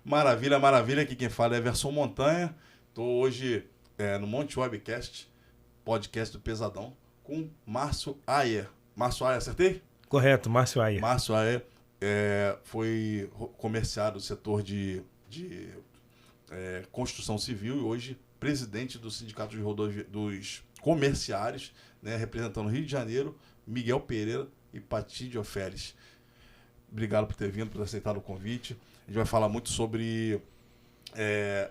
Maravilha, maravilha. Aqui quem fala é Everson Montanha. Estou hoje no Monte Webcast, podcast do Pesadão, com Márcio Ayer. Márcio Ayer, acertei? Correto, Márcio Ayer. Márcio Ayer foi comerciário do setor de construção civil e hoje presidente do Sindicato dos Comerciários, né, representando o Rio de Janeiro, Miguel Pereira e Patídio Oferes. Obrigado por ter vindo, por aceitar o convite. A gente vai falar muito sobre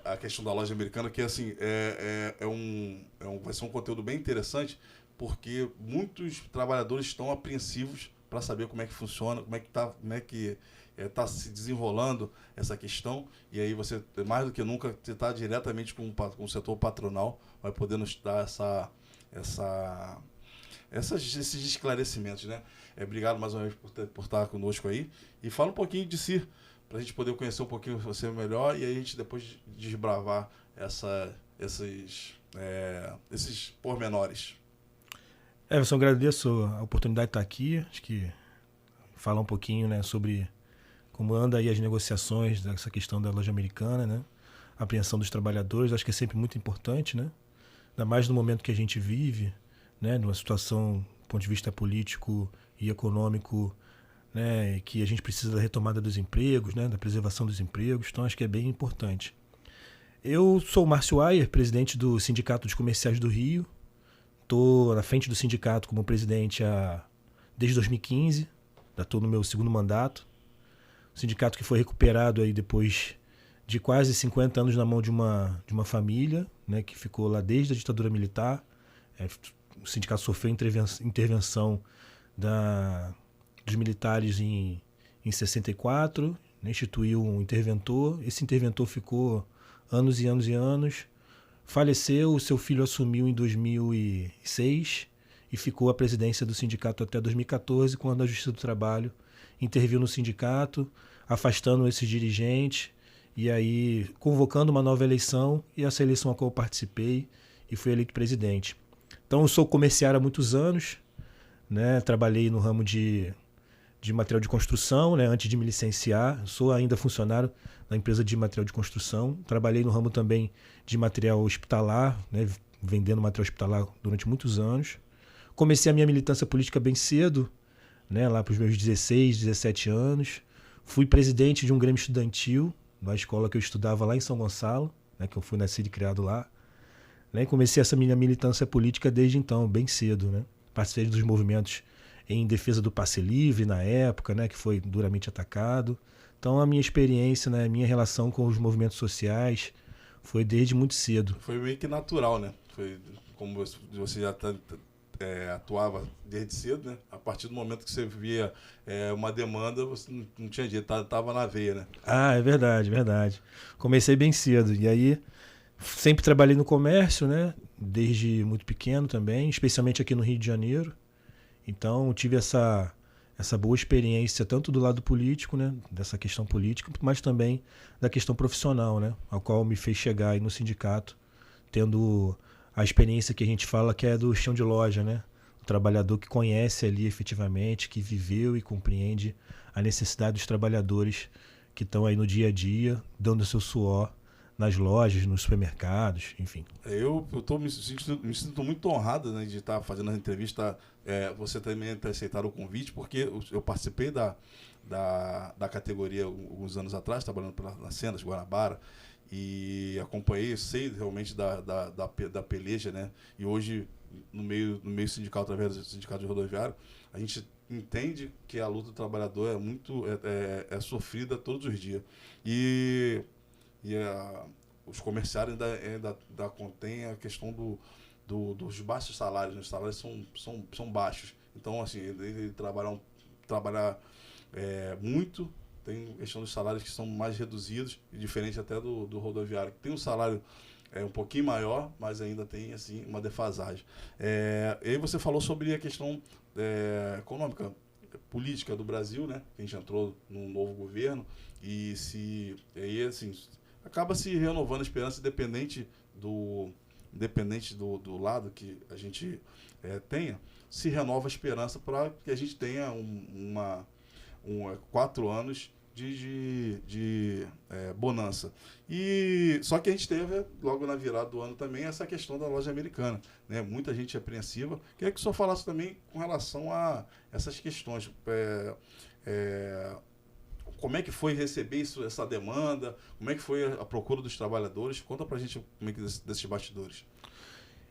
a questão da loja americana, que assim, vai ser um conteúdo bem interessante, porque muitos trabalhadores estão apreensivos para saber como é que funciona, como é que está se desenrolando essa questão. E aí você, mais do que nunca, você está diretamente com o setor patronal, vai poder nos dar esses esclarecimentos, né? Obrigado mais uma vez por estar conosco aí. E fala um pouquinho de si, para a gente poder conhecer um pouquinho você melhor e aí a gente depois desbravar esses pormenores. Everson, agradeço a oportunidade de estar aqui. Acho que falar um pouquinho, né, sobre como anda aí as negociações dessa questão da loja americana, né? A apreensão dos trabalhadores, acho que é sempre muito importante, né? Ainda mais no momento que a gente vive, né, numa situação, do ponto de vista político e econômico, né, que a gente precisa da retomada dos empregos, né, da preservação dos empregos, então acho que é bem importante. Eu sou o Márcio Ayer, presidente do Sindicato dos Comerciais do Rio, estou na frente do sindicato como presidente desde 2015, já estou no meu segundo mandato. O sindicato que foi recuperado aí depois de quase 50 anos na mão de uma família, né, que ficou lá desde a ditadura militar. O sindicato sofreu intervenção dos militares em 64, né, instituiu um interventor. Esse interventor ficou anos e anos e anos. Faleceu, o seu filho assumiu em 2006 e ficou à presidência do sindicato até 2014, quando a Justiça do Trabalho interviu no sindicato, afastando esses dirigentes e aí convocando uma nova eleição, e essa eleição a qual eu participei e fui eleito presidente. Então eu sou comerciário há muitos anos, né? Trabalhei no ramo de material de construção, né? Antes de me licenciar. Eu sou ainda funcionário da empresa de material de construção. Trabalhei no ramo também de material hospitalar, né? Vendendo material hospitalar durante muitos anos. Comecei a minha militância política bem cedo, né? Lá para os meus 16, 17 anos. Fui presidente de um grêmio estudantil na escola que eu estudava lá em São Gonçalo, né? Que eu fui nascido e criado lá. Né? Comecei essa minha militância política desde então, bem cedo, né? Participei dos movimentos em defesa do passe livre na época, né? Que foi duramente atacado. Então a minha experiência, né? A minha relação com os movimentos sociais foi desde muito cedo. Foi meio que natural, né? Foi como você já atuava desde cedo, né? A partir do momento que você via uma demanda, você não tinha jeito, estava na veia, né? Ah, é verdade, verdade. Comecei bem cedo e aí sempre trabalhei no comércio, né? Desde muito pequeno também, especialmente aqui no Rio de Janeiro. Então tive essa boa experiência tanto do lado político, né? Dessa questão política, mas também da questão profissional, né? Ao qual me fez chegar aí no sindicato, tendo a experiência que a gente fala que é do chão de loja, né? O trabalhador que conhece ali efetivamente, que viveu e compreende a necessidade dos trabalhadores que estão aí no dia a dia, dando seu suor nas lojas, nos supermercados, enfim. Eu me sinto muito honrado, né, de estar fazendo a entrevista, você também ter aceitado o convite, porque eu participei da categoria alguns anos atrás, trabalhando nas Cenas, Guanabara, e acompanhei, sei realmente da peleja, né? E hoje, no meio sindical, através do Sindicato de Rodoviário, a gente entende que a luta do trabalhador é sofrida todos os dias. Os comerciários ainda contêm a questão dos baixos salários, né? Os salários são baixos. Então, assim, ele trabalhar muito, tem questão dos salários que são mais reduzidos, e diferente até do rodoviário, que tem um salário um pouquinho maior, mas ainda tem assim, uma defasagem. E aí você falou sobre a questão econômica, política do Brasil, né? A gente entrou num novo governo e assim, acaba se renovando a esperança, independente do lado que a gente tenha, se renova a esperança para que a gente tenha 4 anos de bonança. E só que a gente teve, logo na virada do ano também, essa questão da loja americana, né? Muita gente apreensiva. Queria que o senhor falasse também com relação a essas questões. Como é que foi receber essa demanda? Como é que foi a procura dos trabalhadores? Conta pra gente como é que desses bastidores.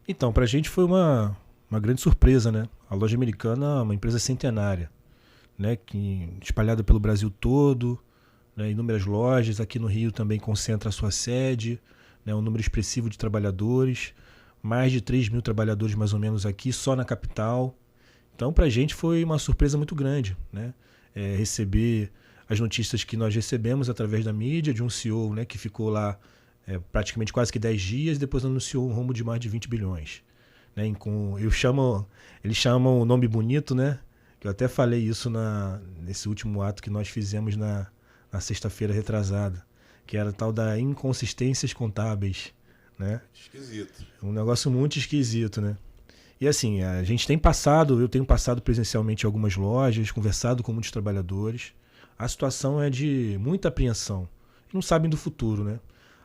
Então, pra gente foi uma grande surpresa, né? A loja americana é uma empresa centenária, né? Espalhada pelo Brasil todo, né? Inúmeras lojas. Aqui no Rio também concentra a sua sede, né? Um número expressivo de trabalhadores, mais de 3 mil trabalhadores mais ou menos aqui, só na capital. Então, pra gente foi uma surpresa muito grande, né? Receber as notícias que nós recebemos através da mídia, de um CEO, né, que ficou lá praticamente quase que 10 dias e depois anunciou um rombo de mais de 20 bilhões. Né, eles chamam o nome bonito, né? Que eu até falei isso nesse último ato que nós fizemos na sexta-feira retrasada, que era tal da inconsistências contábeis. Né? Esquisito. Um negócio muito esquisito, né? E assim, eu tenho passado presencialmente em algumas lojas, conversado com muitos trabalhadores. A situação é de muita apreensão. Não sabem do futuro, né?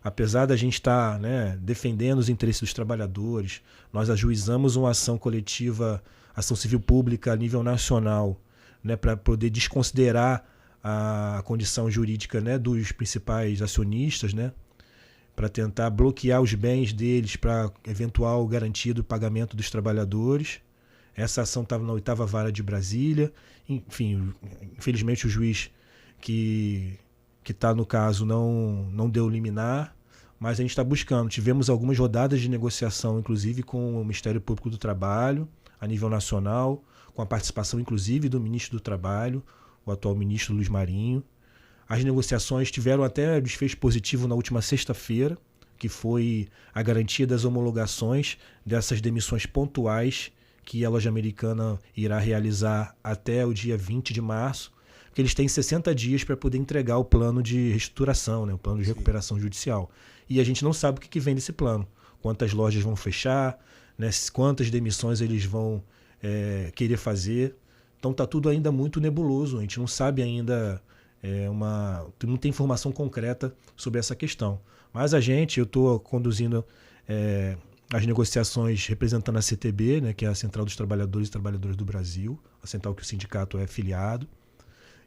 Apesar da gente estar, né, defendendo os interesses dos trabalhadores, nós ajuizamos uma ação coletiva, ação civil pública a nível nacional, né, para poder desconsiderar a condição jurídica, né, dos principais acionistas, né, para tentar bloquear os bens deles para eventual garantia do pagamento dos trabalhadores. Essa ação estava na 8ª Vara de Brasília. Enfim, infelizmente o juiz que está no caso não deu liminar, mas a gente está buscando. Tivemos algumas rodadas de negociação, inclusive com o Ministério Público do Trabalho, a nível nacional, com a participação inclusive do ministro do Trabalho, o atual ministro Luiz Marinho. As negociações tiveram até desfecho positivo na última sexta-feira, que foi a garantia das homologações dessas demissões pontuais que a loja americana irá realizar até o dia 20 de março, que eles têm 60 dias para poder entregar o plano de reestruturação, né, o plano de recuperação judicial. E a gente não sabe o que vem desse plano. Quantas lojas vão fechar, né, quantas demissões eles vão querer fazer. Então está tudo ainda muito nebuloso. A gente não sabe ainda, não tem informação concreta sobre essa questão. Mas eu estou conduzindo as negociações representando a CTB, né, que é a Central dos Trabalhadores e Trabalhadoras do Brasil, a central que o sindicato é filiado,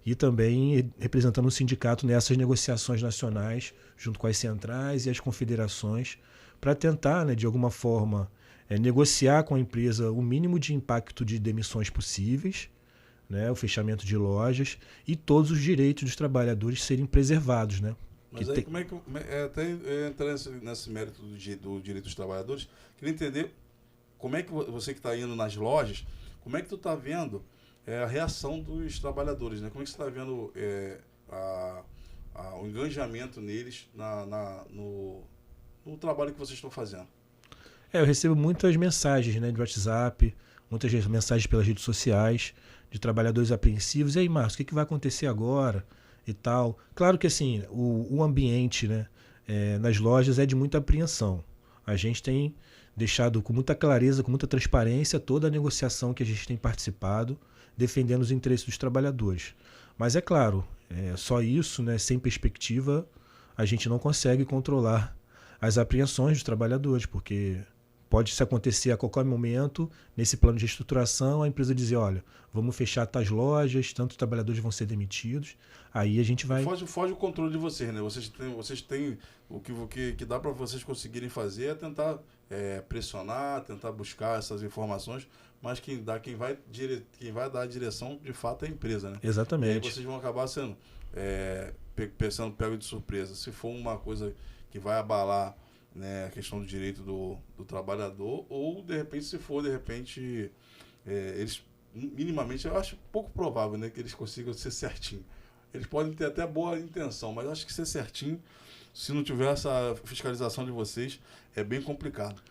e também representando o sindicato nessas negociações nacionais, junto com as centrais e as confederações, para tentar, né, de alguma forma, negociar com a empresa o mínimo de impacto de demissões possíveis, né, o fechamento de lojas e todos os direitos dos trabalhadores serem preservados. Né? Mas aí como é que... até entrar nesse mérito do direito dos trabalhadores, queria entender como é que você que está indo nas lojas, como é que tu está vendo a reação dos trabalhadores, né? Como é que você está vendo o engajamento neles no trabalho que vocês estão fazendo? Eu recebo muitas mensagens, né, de WhatsApp, muitas mensagens pelas redes sociais, de trabalhadores apreensivos. E aí, Márcio, o que vai acontecer agora? E tal. Claro que assim, o ambiente, né, nas lojas é de muita apreensão. A gente tem deixado com muita clareza, com muita transparência, toda a negociação que a gente tem participado, defendendo os interesses dos trabalhadores. Mas é claro, só isso, né, sem perspectiva, a gente não consegue controlar as apreensões dos trabalhadores, porque pode se acontecer a qualquer momento, nesse plano de reestruturação, a empresa dizer, olha, vamos fechar tais lojas, tantos trabalhadores vão ser demitidos, aí a gente vai... Foge o controle de vocês, né? Vocês têm o que dá para vocês conseguirem fazer é tentar pressionar, tentar buscar essas informações, mas quem vai dar a direção, de fato, é a empresa, né? Exatamente. E aí vocês vão acabar sendo pego de surpresa. Se for uma coisa que vai abalar, né, a questão do direito do trabalhador, ou de repente eles minimamente, eu acho pouco provável, né, que eles consigam ser certinho. Eles podem ter até boa intenção, mas eu acho que ser certinho, se não tiver essa fiscalização de vocês, é bem complicado.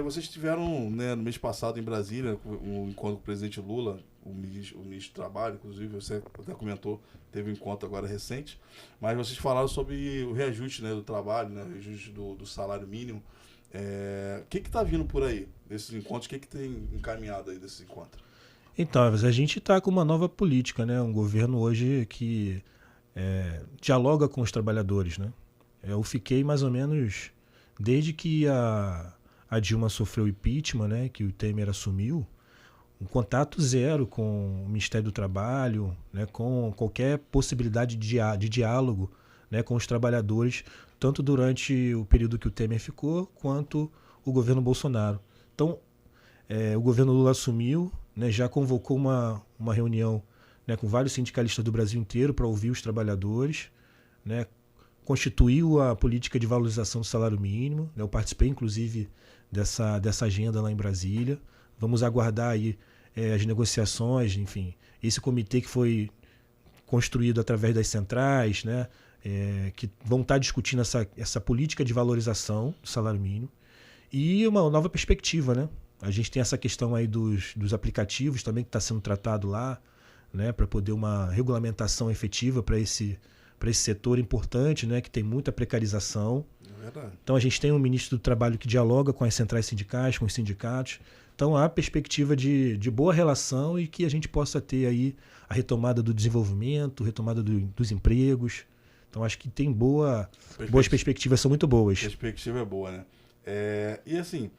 Vocês tiveram, né, no mês passado em Brasília, um encontro com o presidente Lula, o ministro do Trabalho, inclusive, você até comentou, teve um encontro agora recente, mas vocês falaram sobre o reajuste, né, do trabalho, né, o reajuste do salário mínimo. O que está vindo por aí desses encontros? O que tem encaminhado aí desses encontros? Então, a gente está com uma nova política, né, um governo hoje que dialoga com os trabalhadores, né? Eu fiquei mais ou menos desde que a Dilma sofreu impeachment, né, que o Temer assumiu, um contato zero com o Ministério do Trabalho, né, com qualquer possibilidade de diálogo, né, com os trabalhadores, tanto durante o período que o Temer ficou, quanto o governo Bolsonaro. Então, o governo Lula assumiu, né, já convocou uma reunião, né, com vários sindicalistas do Brasil inteiro para ouvir os trabalhadores, né, constituiu a política de valorização do salário mínimo, né, eu participei, inclusive, dessa agenda lá em Brasília. Vamos aguardar aí as negociações, enfim, esse comitê que foi construído através das centrais, né, que vão estar discutindo essa política de valorização do salário mínimo e uma nova perspectiva, né? A gente tem essa questão aí dos aplicativos também que está sendo tratado lá, né, para poder uma regulamentação efetiva para esse setor importante, né, que tem muita precarização. É verdade. Então a gente tem um ministro do Trabalho que dialoga com as centrais sindicais, com os sindicatos. Então há perspectiva de boa relação e que a gente possa ter aí a retomada do desenvolvimento, retomada dos empregos. Então acho que tem boas perspectivas, são muito boas. A perspectiva é boa, né? E assim,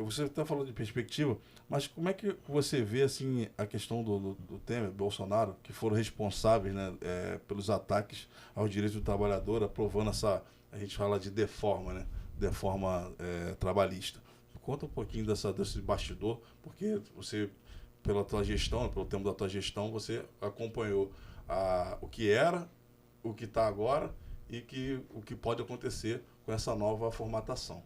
você está falando de perspectiva, mas como é que você vê assim, a questão do Temer, Bolsonaro, que foram responsáveis, né, pelos ataques aos direitos do trabalhador, aprovando a gente fala de deforma, né? Deforma trabalhista. Conta um pouquinho desse bastidor, porque você, pela tua gestão, pelo tempo da tua gestão, você acompanhou o que era, o que está agora e o que pode acontecer com essa nova formatação.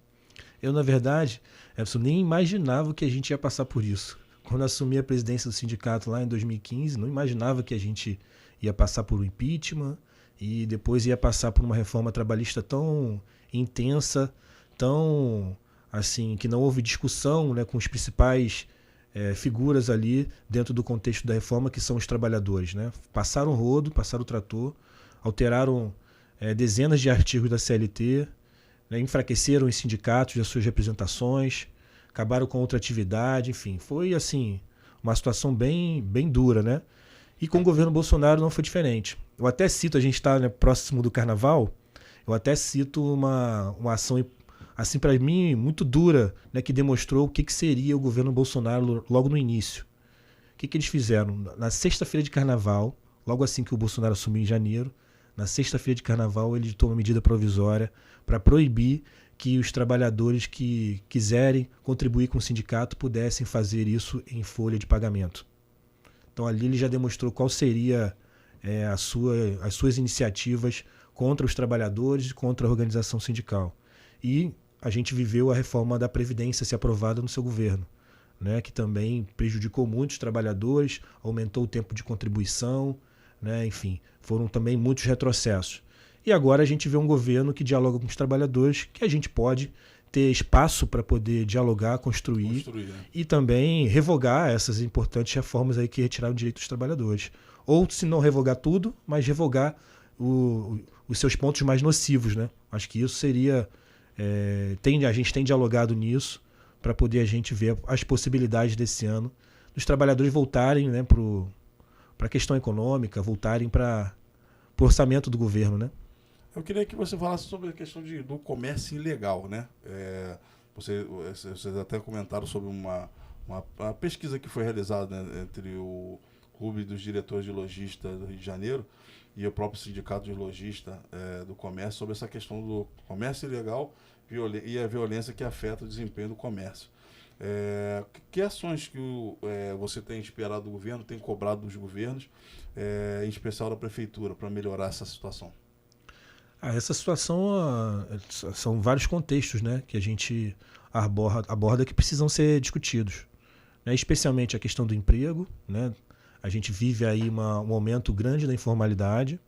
Eu, na verdade, Everson, nem imaginava que a gente ia passar por isso. Quando assumi a presidência do sindicato lá em 2015, não imaginava que a gente ia passar por um impeachment e depois ia passar por uma reforma trabalhista tão intensa, tão assim, que não houve discussão, né, com os principais figuras ali dentro do contexto da reforma, que são os trabalhadores, né? Passaram o rodo, passaram o trator, alteraram dezenas de artigos da CLT, né, enfraqueceram os sindicatos e as suas representações, acabaram com outra atividade, enfim, foi assim uma situação bem, bem dura, né? E com o governo Bolsonaro não foi diferente. Eu até cito, a gente está, né, próximo do Carnaval, eu até cito uma ação, assim, para mim, muito dura, né, que demonstrou o que seria o governo Bolsonaro logo no início. O que eles fizeram? Na sexta-feira de Carnaval, logo assim que o Bolsonaro assumiu em janeiro, na sexta-feira de Carnaval, ele editou uma medida provisória para proibir que os trabalhadores que quiserem contribuir com o sindicato pudessem fazer isso em folha de pagamento. Então ali ele já demonstrou qual seria as suas iniciativas contra os trabalhadores e contra a organização sindical. E a gente viveu a reforma da Previdência ser aprovada no seu governo, né, que também prejudicou muitos trabalhadores, aumentou o tempo de contribuição, né, enfim, foram também muitos retrocessos. E agora a gente vê um governo que dialoga com os trabalhadores, que a gente pode ter espaço para poder dialogar, construir né? E também revogar essas importantes reformas aí que retiraram o direito dos trabalhadores. Ou, se não revogar tudo, mas revogar os seus pontos mais nocivos, né? Acho que isso seria... a gente tem dialogado nisso para poder a gente ver as possibilidades desse ano dos trabalhadores voltarem, né, para a questão econômica, voltarem para o orçamento do governo, né? Eu queria que você falasse sobre a questão do comércio ilegal, né? Vocês até comentaram sobre uma pesquisa que foi realizada, né, entre o Clube dos Diretores de Logística do Rio de Janeiro e o próprio Sindicato de Logística do Comércio sobre essa questão do comércio ilegal e a violência que afeta o desempenho do comércio. Que ações que você tem esperado do governo, tem cobrado dos governos, em especial da Prefeitura, para melhorar essa situação? Essa situação são vários contextos, né, que a gente aborda que precisam ser discutidos, né, especialmente a questão do emprego, né? A gente vive aí um aumento grande da informalidade,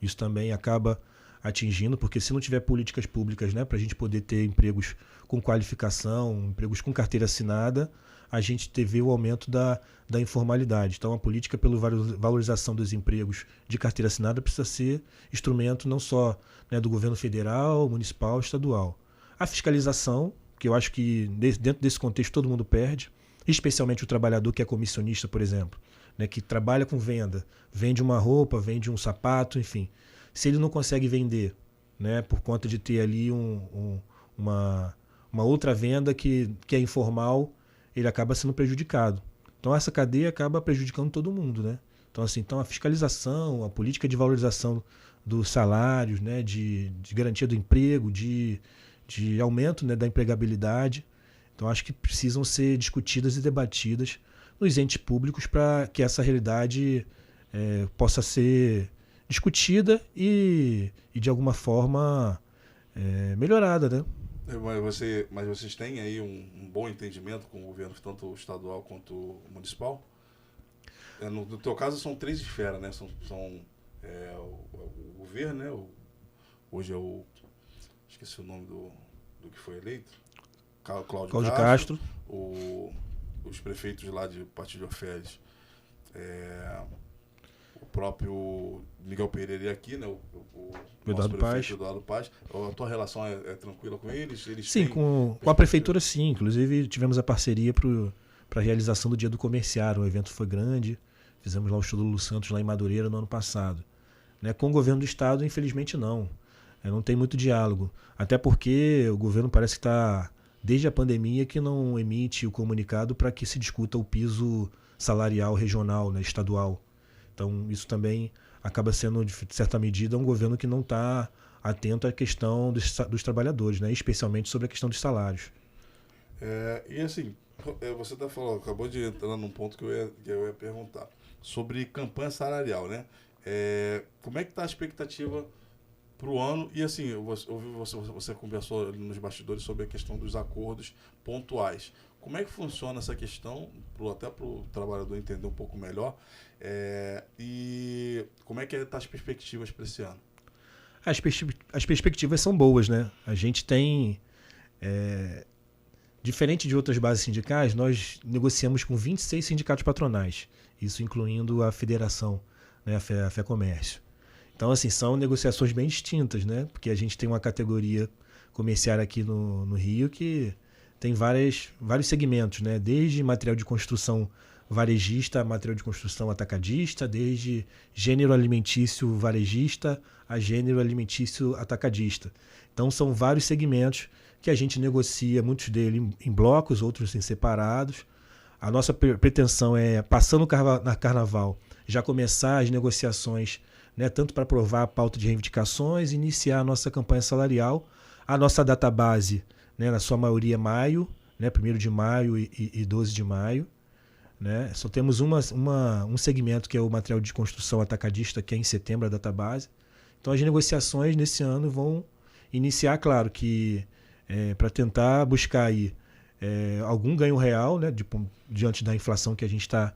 isso também acaba atingindo, porque se não tiver políticas públicas, né, para a gente poder ter empregos com qualificação, empregos com carteira assinada, a gente vê o aumento da informalidade. Então a política pela valorização dos empregos de carteira assinada precisa ser instrumento não só, né, do governo federal, municipal, estadual. A fiscalização, que eu acho que dentro desse contexto todo mundo perde, especialmente o trabalhador que é comissionista, por exemplo. né, que trabalha com venda, vende uma roupa, vende um sapato, enfim. Se ele não consegue vender, né, por conta de ter ali uma outra venda que é informal, ele acaba sendo prejudicado. Então essa cadeia acaba prejudicando todo mundo, né? Então a fiscalização, a política de valorização dos salários, né, de garantia do emprego, de aumento, né, da empregabilidade. Então acho que precisam ser discutidas e debatidas nos entes públicos para que essa realidade possa ser discutida e de alguma forma melhorada, né? Mas vocês têm aí um bom entendimento com o governo, tanto estadual quanto municipal? No teu caso são 3 esferas, né? São o governo, né? Hoje é o... Esqueci o nome do que foi eleito. Cláudio Castro. Os prefeitos lá de Partido de Orféres. O próprio Miguel Pereira aqui, né? O Eduardo Paz. A tua relação é tranquila com eles? Sim, com a prefeitura sim. Inclusive tivemos a parceria para a realização do Dia do Comerciário. O evento foi grande. Fizemos lá o show do Lulu Santos lá em Madureira no ano passado. Né? Com o governo do estado, infelizmente não. Não tem muito diálogo. Até porque o governo parece que está, desde a pandemia, que não emite o comunicado para que se discuta o piso salarial regional, né, estadual. Então isso também acaba sendo, de certa medida, um governo que não está atento à questão dos trabalhadores, né, especialmente sobre a questão dos salários. E assim, você acabou de entrar num ponto que eu ia perguntar. Sobre campanha salarial, né? Como é que está a expectativa para o ano? E assim, eu ouvi você conversou nos bastidores sobre a questão dos acordos pontuais. Como é que funciona essa questão, até para o trabalhador entender um pouco melhor? E como é que estão as perspectivas para esse ano? As perspectivas são boas, né? A gente tem... Diferente de outras bases sindicais, nós negociamos com 26 sindicatos patronais, isso incluindo a federação, né, a FEComércio. Então, assim, são negociações bem distintas, né? Porque a gente tem uma categoria comerciária aqui no Rio que tem vários segmentos, né? Desde material de construção varejista a material de construção atacadista, desde gênero alimentício varejista a gênero alimentício atacadista. Então, são vários segmentos que a gente negocia, muitos deles em blocos, outros em separados. A nossa pretensão é, passando na Carnaval, já começar as negociações, né, tanto para aprovar a pauta de reivindicações, iniciar a nossa campanha salarial. A nossa database, né, na sua maioria maio, né, 1º de maio e 12 de maio. Né? Só temos um segmento que é o material de construção atacadista, que é em setembro a database. Então as negociações nesse ano vão iniciar, claro, que para tentar buscar aí, algum ganho real, né, diante da inflação que a gente está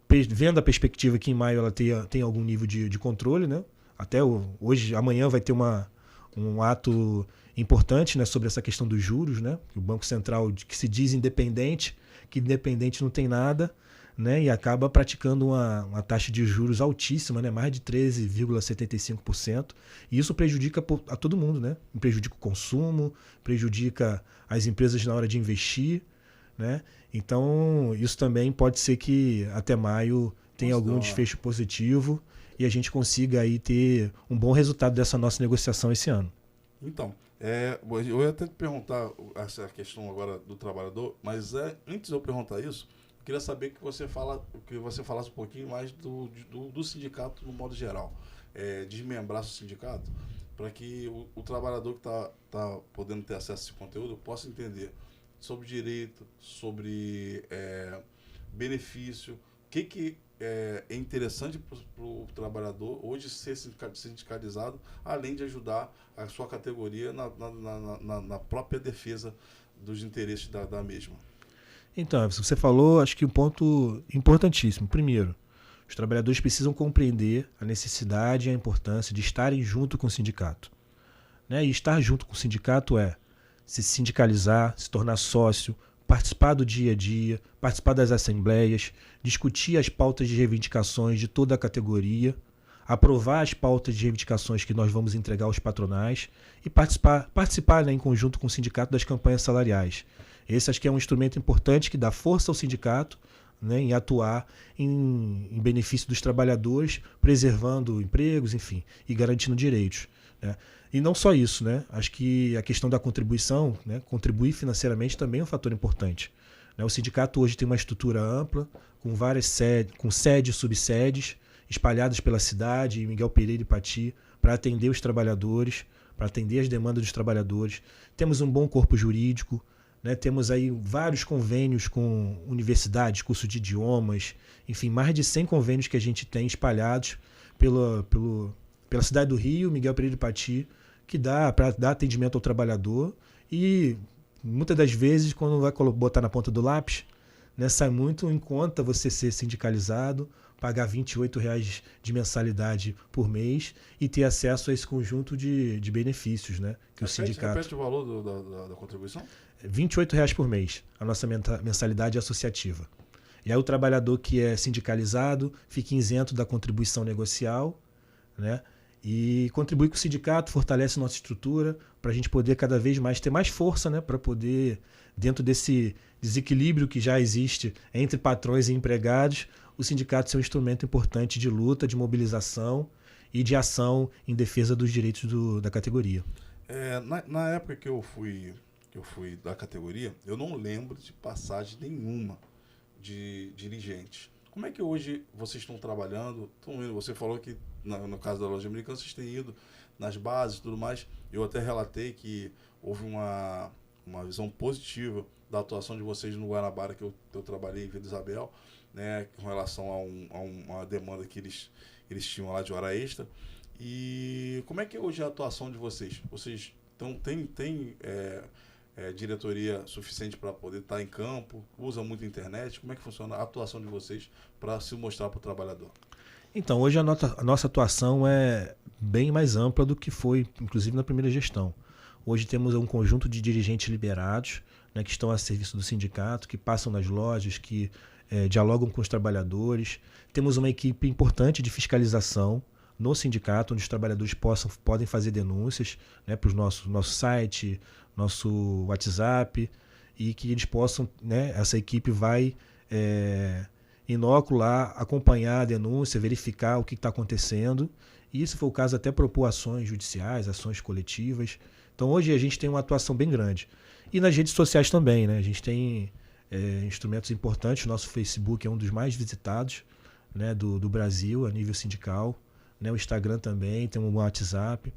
vendo a perspectiva que em maio ela tem algum nível de controle, né? Até hoje, amanhã vai ter um ato importante, né, sobre essa questão dos juros, né? O Banco Central, que se diz independente, que independente não tem nada, né, e acaba praticando uma taxa de juros altíssima, né, mais de 13,75%. E isso prejudica a todo mundo, né? Prejudica o consumo, prejudica as empresas na hora de investir, né? Então, isso também pode ser que até maio tenha algum desfecho positivo e a gente consiga aí ter um bom resultado dessa nossa negociação esse ano. Então, eu ia até te perguntar essa questão agora do trabalhador, mas antes de eu perguntar isso, eu queria saber que você falasse um pouquinho mais do sindicato no modo geral. Desmembrar o sindicato para que o trabalhador que está podendo ter acesso a esse conteúdo possa entender sobre direito, sobre benefício, o que é interessante para o trabalhador hoje ser sindicalizado, além de ajudar a sua categoria na própria defesa dos interesses da mesma. Então, você falou, acho que um ponto importantíssimo. Primeiro, os trabalhadores precisam compreender a necessidade e a importância de estarem junto com o sindicato. Né? E estar junto com o sindicato é se sindicalizar, se tornar sócio, participar do dia a dia, participar das assembleias, discutir as pautas de reivindicações de toda a categoria, aprovar as pautas de reivindicações que nós vamos entregar aos patronais e participar, né, em conjunto com o sindicato das campanhas salariais. Esse acho que é um instrumento importante que dá força ao sindicato, né, em atuar em benefício dos trabalhadores, preservando empregos, enfim, e garantindo direitos, né? E não só isso, né? Acho que a questão da contribuição, né, contribuir financeiramente também é um fator importante, né? O sindicato hoje tem uma estrutura ampla, com várias sedes, com sedes e subsedes, espalhadas pela cidade, em Miguel Pereira e Pati, para atender os trabalhadores, para atender as demandas dos trabalhadores. Temos um bom corpo jurídico, né? Temos aí vários convênios com universidades, curso de idiomas, enfim, mais de 100 convênios que a gente tem espalhados pela cidade do Rio, Miguel Pereira e Pati, que dá para dar atendimento ao trabalhador. E muitas das vezes, quando vai botar na ponta do lápis, né, sai muito em conta você ser sindicalizado, pagar R$ 28,00 de mensalidade por mês e ter acesso a esse conjunto de benefícios, né, que o sindicato... Repete o valor da contribuição? R$ 28,00 por mês, a nossa mensalidade associativa. E aí o trabalhador que é sindicalizado fica isento da contribuição negocial, né, e contribui com o sindicato, fortalece nossa estrutura para a gente poder cada vez mais ter mais força, né, para poder, dentro desse desequilíbrio que já existe entre patrões e empregados, o sindicato ser um instrumento importante de luta, de mobilização e de ação em defesa dos direitos da categoria. Na época que eu fui da categoria, eu não lembro de passagem nenhuma de dirigentes. Como é que hoje vocês estão trabalhando? Você falou que, no caso da Loja Americana, vocês têm ido nas bases e tudo mais. Eu até relatei que houve uma visão positiva da atuação de vocês no Guanabara, que eu trabalhei em Vila Isabel, né, com relação a uma demanda que eles tinham lá de hora extra. E como é que é hoje a atuação de vocês? Vocês têm diretoria suficiente para poder estar em campo? Usa muito a internet? Como é que funciona a atuação de vocês para se mostrar para o trabalhador? Então, hoje a nossa atuação é bem mais ampla do que foi, inclusive, na primeira gestão. Hoje temos um conjunto de dirigentes liberados, né, que estão a serviço do sindicato, que passam nas lojas, que dialogam com os trabalhadores. Temos uma equipe importante de fiscalização no sindicato, onde os trabalhadores podem fazer denúncias, né, para o nosso site, nosso WhatsApp, e que eles possam, né, essa equipe vai em loco lá acompanhar a denúncia, verificar o que está acontecendo, e se for o caso até propor ações judiciais, ações coletivas. Então hoje a gente tem uma atuação bem grande. E nas redes sociais também, né? A gente tem instrumentos importantes. O nosso Facebook é um dos mais visitados, né, do Brasil a nível sindical, né? O Instagram também, tem um WhatsApp.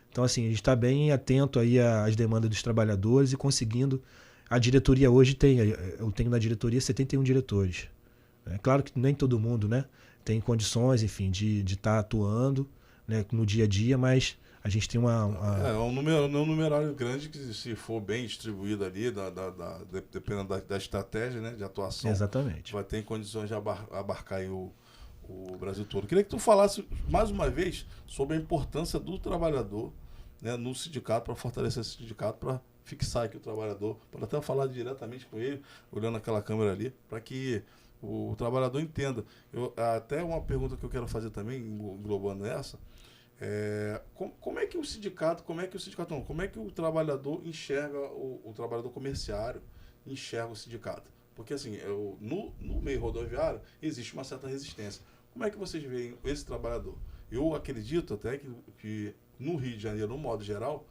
Então, assim, a gente está bem atento aí às demandas dos trabalhadores e conseguindo. A diretoria hoje eu tenho na diretoria 71 diretores. É claro que nem todo mundo, né, tem condições, enfim, de estar atuando, né, no dia a dia, mas a gente tem um numerário grande que, se for bem distribuído ali, dependendo da estratégia, né, de atuação, exatamente, vai ter condições de abarcar aí o Brasil todo. Queria que tu falasse mais uma vez sobre a importância do trabalhador, né, no sindicato, para fortalecer esse sindicato, para fixar aqui o trabalhador, para até falar diretamente com ele, olhando aquela câmera ali, para que o trabalhador entenda. Até uma pergunta que eu quero fazer também, englobando essa, como é que o trabalhador enxerga, o trabalhador comerciário enxerga o sindicato? Porque, assim, no meio rodoviário existe uma certa resistência. Como é que vocês veem esse trabalhador? Eu acredito até que no Rio de Janeiro, no modo geral,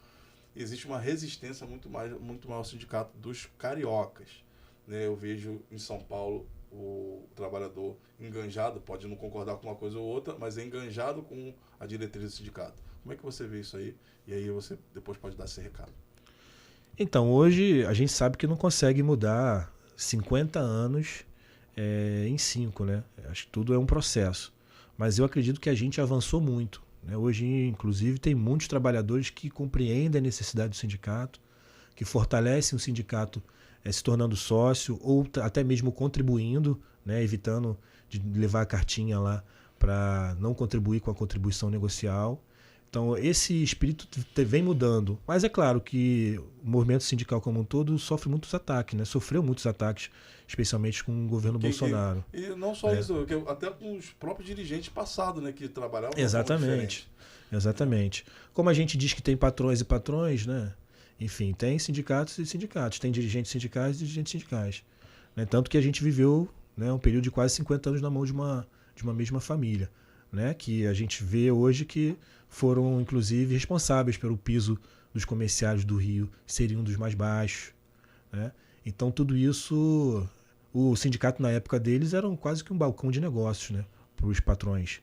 existe uma resistência muito maior ao sindicato dos cariocas, né? Eu vejo em São Paulo o trabalhador enganjado, pode não concordar com uma coisa ou outra, mas é enganjado com a diretriz do sindicato. Como é que você vê isso aí? E aí você depois pode dar esse recado. Então, hoje a gente sabe que não consegue mudar 50 anos em 5, né? Acho que tudo é um processo. Mas eu acredito que a gente avançou muito, né? Hoje, inclusive, tem muitos trabalhadores que compreendem a necessidade do sindicato, que fortalecem o sindicato se tornando sócio ou até mesmo contribuindo, né, evitando de levar a cartinha lá para não contribuir com a contribuição negocial. Então, esse espírito vem mudando. Mas é claro que o movimento sindical como um todo sofre muitos ataques, né? Sofreu muitos ataques, especialmente com o governo Bolsonaro. E não só isso, até com os próprios dirigentes passados, né, que trabalhavam. Exatamente. Como a gente diz que tem patrões e patrões, né? Enfim, tem sindicatos e sindicatos, tem dirigentes sindicais e dirigentes sindicais, né? Tanto que a gente viveu né? Um período de quase 50 anos na mão de uma mesma família, né? Que a gente vê hoje que foram, inclusive, responsáveis pelo piso dos comerciários do Rio serem um dos mais baixos, né? Então, tudo isso, o sindicato na época deles era quase que um balcão de negócios, né? Para os patrões.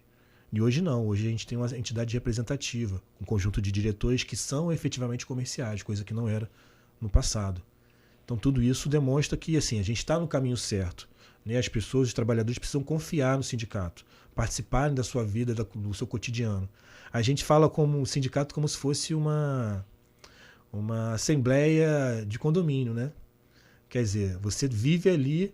E hoje não, hoje a gente tem uma entidade representativa, um conjunto de diretores que são efetivamente comerciais, coisa que não era no passado. Então tudo isso demonstra que assim, a gente está no caminho certo, né? As pessoas, os trabalhadores precisam confiar no sindicato, participarem da sua vida, do seu cotidiano. A gente fala como o sindicato como se fosse uma assembleia de condomínio, né? Quer dizer, você vive ali,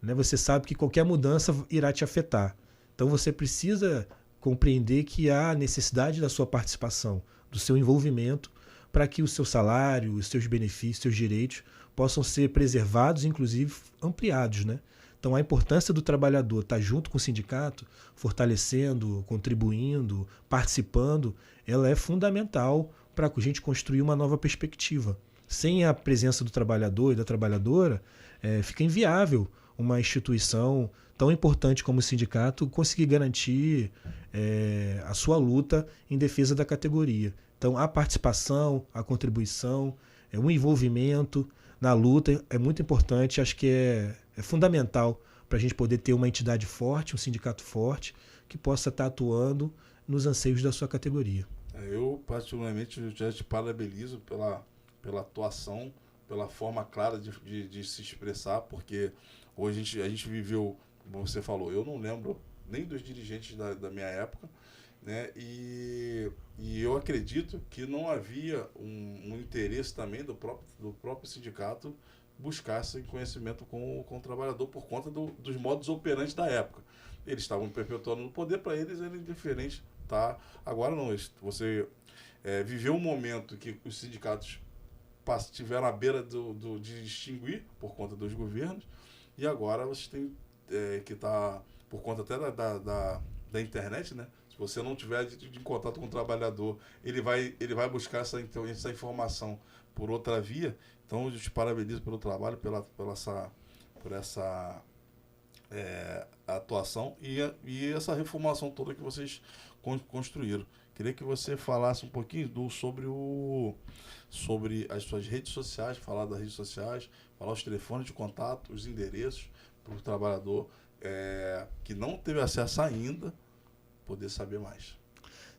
né? Você sabe que qualquer mudança irá te afetar. Então você precisa compreender que há necessidade da sua participação, do seu envolvimento, para que o seu salário, os seus benefícios, seus direitos possam ser preservados e, inclusive, ampliados, né? Então, a importância do trabalhador estar junto com o sindicato, fortalecendo, contribuindo, participando, ela é fundamental para a gente construir uma nova perspectiva. Sem a presença do trabalhador e da trabalhadora, fica inviável uma instituição tão importante como o sindicato conseguir garantir a sua luta em defesa da categoria. Então, a participação, a contribuição, o envolvimento na luta é muito importante. Acho que é fundamental para a gente poder ter uma entidade forte, um sindicato forte, que possa estar atuando nos anseios da sua categoria. Eu, particularmente, já te parabenizo pela atuação, pela forma clara de se expressar, porque hoje a gente viveu, como você falou, eu não lembro nem dos dirigentes da minha época, né? E eu acredito que não havia um interesse também do próprio sindicato buscar esse conhecimento com o trabalhador por conta dos modos operantes da época. Eles estavam perpetuando no poder, para eles era indiferente, tá? Agora não, você viveu um momento que os sindicatos estiveram à beira de extinguir por conta dos governos, e agora você tem que estar, por conta até da internet, né? Se você não tiver de contato com o trabalhador, ele vai buscar essa informação por outra via. Então, eu te parabenizo pelo trabalho, por essa atuação e essa reformulação toda que vocês construíram. Queria que você falasse um pouquinho sobre as suas redes sociais, falar das redes sociais, falar os telefones de contato, os endereços para o trabalhador que não teve acesso ainda, poder saber mais.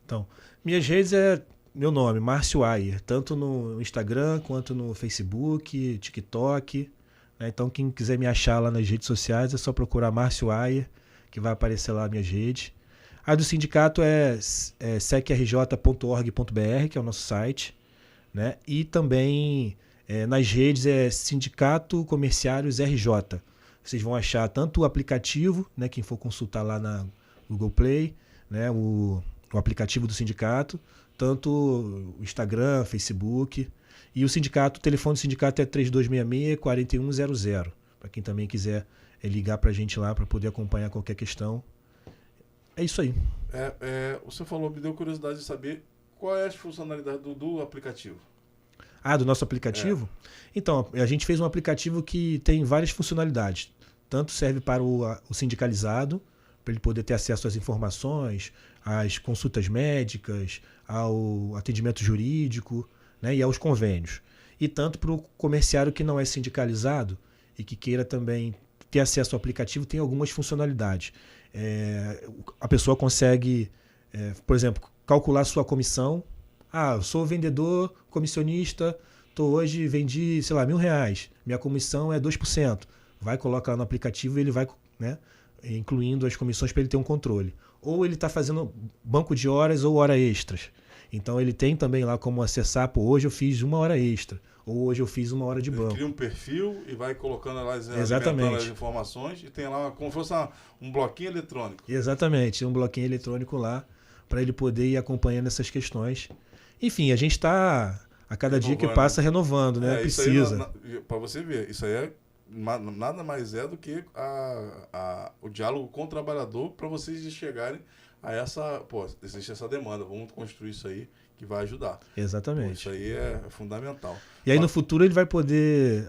Então, minhas redes meu nome, Márcio Ayer, tanto no Instagram quanto no Facebook, TikTok. Né? Então, quem quiser me achar lá nas redes sociais é só procurar Márcio Ayer, que vai aparecer lá minhas redes. A do sindicato é secrj.org.br, que é o nosso site. Né? E também nas redes é Sindicato Comerciários RJ. Vocês vão achar tanto o aplicativo, né, quem for consultar lá na Google Play, né, o aplicativo do sindicato, tanto o Instagram, Facebook. E o sindicato, o telefone do sindicato é 3266-4100. Para quem também quiser ligar para a gente lá para poder acompanhar qualquer questão. É isso aí. Você falou, me deu curiosidade de saber qual é a funcionalidade do aplicativo. Do nosso aplicativo? Então, a gente fez um aplicativo que tem várias funcionalidades. Tanto serve para o sindicalizado, para ele poder ter acesso às informações, às consultas médicas, ao atendimento jurídico, né, e aos convênios. E tanto para o comerciário que não é sindicalizado e que queira também ter acesso ao aplicativo, tem algumas funcionalidades. A pessoa consegue, por exemplo, calcular sua comissão. Eu sou vendedor, comissionista, hoje vendi, sei lá, R$1.000. Minha comissão é 2%. Vai colocar lá no aplicativo e ele vai, né, incluindo as comissões para ele ter um controle. Ou ele está fazendo banco de horas ou hora extras. Então ele tem também lá como acessar, hoje eu fiz 1 hora extra, ou hoje eu fiz 1 hora de banco. Ele cria um perfil e vai colocando lá as informações e tem lá como se fosse um bloquinho eletrônico. Exatamente, um bloquinho eletrônico lá para ele poder ir acompanhando essas questões. Enfim, a gente está a cada dia que passa renovando, né? Precisa. Para você ver, isso aí nada mais é do que o diálogo com o trabalhador para vocês chegarem a existe essa demanda, vamos construir isso aí que vai ajudar. Exatamente. Isso aí é fundamental. E aí no futuro ele vai poder,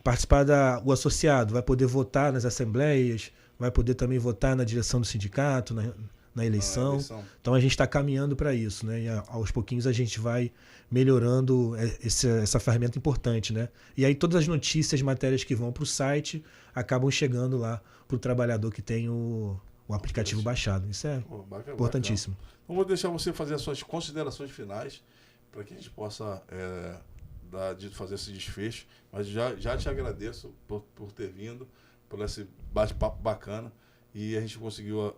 participar o associado vai poder votar nas assembleias, vai poder também votar na direção do sindicato, na eleição. Então a gente está caminhando para isso, né? E aos pouquinhos a gente vai melhorando essa ferramenta importante, né? E aí todas as notícias, matérias que vão para o site acabam chegando lá para o trabalhador que tem o aplicativo baixado. Isso é importantíssimo. Então vou deixar você fazer as suas considerações finais para que a gente possa fazer esse desfecho. Mas já te agradeço por ter vindo, por esse bate-papo bacana, e a gente conseguiu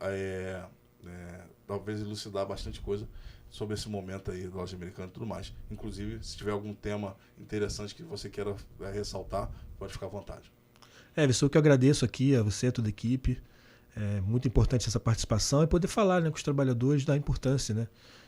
talvez elucidar bastante coisa sobre esse momento aí da loja americana e tudo mais. Inclusive, se tiver algum tema interessante que você queira ressaltar, pode ficar à vontade. Everson, eu que agradeço aqui a você, a toda a equipe. É muito importante essa participação e poder falar, né, com os trabalhadores da importância, né,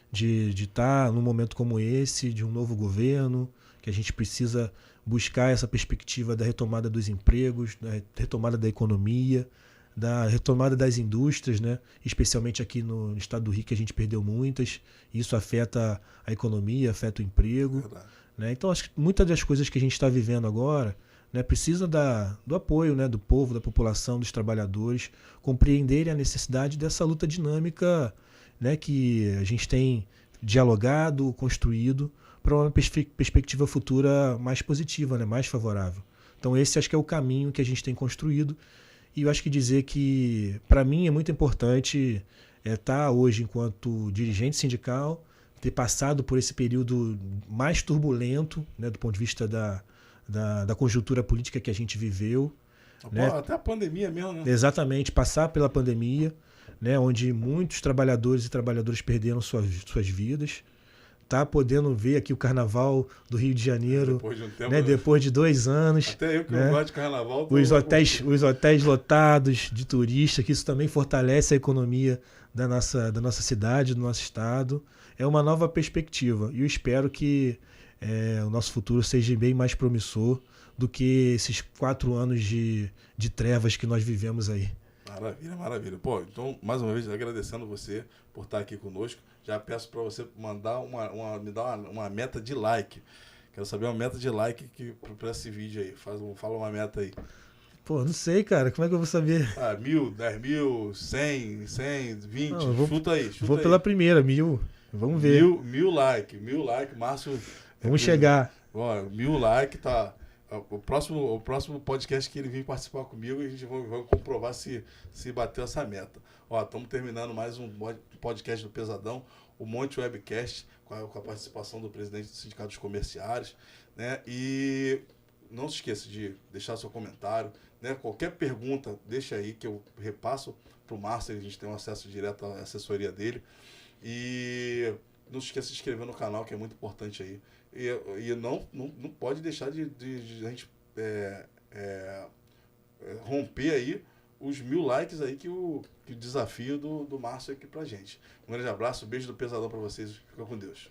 de estar num momento como esse, de um novo governo, que a gente precisa buscar essa perspectiva da retomada dos empregos, da retomada da economia, da retomada das indústrias, né? Especialmente aqui no estado do Rio, que a gente perdeu muitas. Isso afeta a economia, afeta o emprego. Né? Então, acho que muitas das coisas que a gente está vivendo agora, né, precisa do apoio, né, do povo, da população, dos trabalhadores, compreenderem a necessidade dessa luta dinâmica, né, que a gente tem dialogado, construído, para uma perspectiva futura mais positiva, né, mais favorável. Então esse acho que é o caminho que a gente tem construído. E eu acho que dizer que, para mim, é muito importante estar hoje, enquanto dirigente sindical, ter passado por esse período mais turbulento, né, do ponto de vista da conjuntura política que a gente viveu. Né? Até a pandemia mesmo, né? Exatamente, passar pela pandemia, né, onde muitos trabalhadores e trabalhadoras perderam suas vidas. Tá podendo ver aqui o Carnaval do Rio de Janeiro, depois de um tempo, né, depois de 2 anos. Até eu que não gosto de Carnaval. Os hotéis lotados de turistas, que isso também fortalece a economia da nossa cidade, do nosso estado. É uma nova perspectiva e eu espero que o nosso futuro seja bem mais promissor do que esses 4 anos de trevas que nós vivemos aí. Maravilha, maravilha. Pô, então, mais uma vez, agradecendo você por estar aqui conosco. Já peço para você mandar me dar uma meta de like. Quero saber uma meta de like para esse vídeo aí. Fala uma meta aí. Pô, não sei, cara. Como é que eu vou saber? 1.000, 10.000, 100, 20. Não, chuta aí. Vou pela primeira, 1.000. Vamos ver. 1.000 like, Márcio. Vamos chegar. Ó, 1.000 like, tá. O próximo podcast que ele vir participar comigo, a gente vai comprovar se bateu essa meta. Ó, estamos terminando mais um podcast do Pesadão, o Monte Webcast, com a participação do presidente do Sindicato dos Comerciários, né? E não se esqueça de deixar seu comentário, né? Qualquer pergunta, deixa aí que eu repasso para o Márcio, a gente tem um acesso direto à assessoria dele. E não se esqueça de se inscrever no canal, que é muito importante aí. E não pode deixar de a gente romper aí os 1.000 likes aí que o desafio do Márcio aqui pra gente. Um grande abraço, beijo do Pesadão pra vocês. Fica com Deus.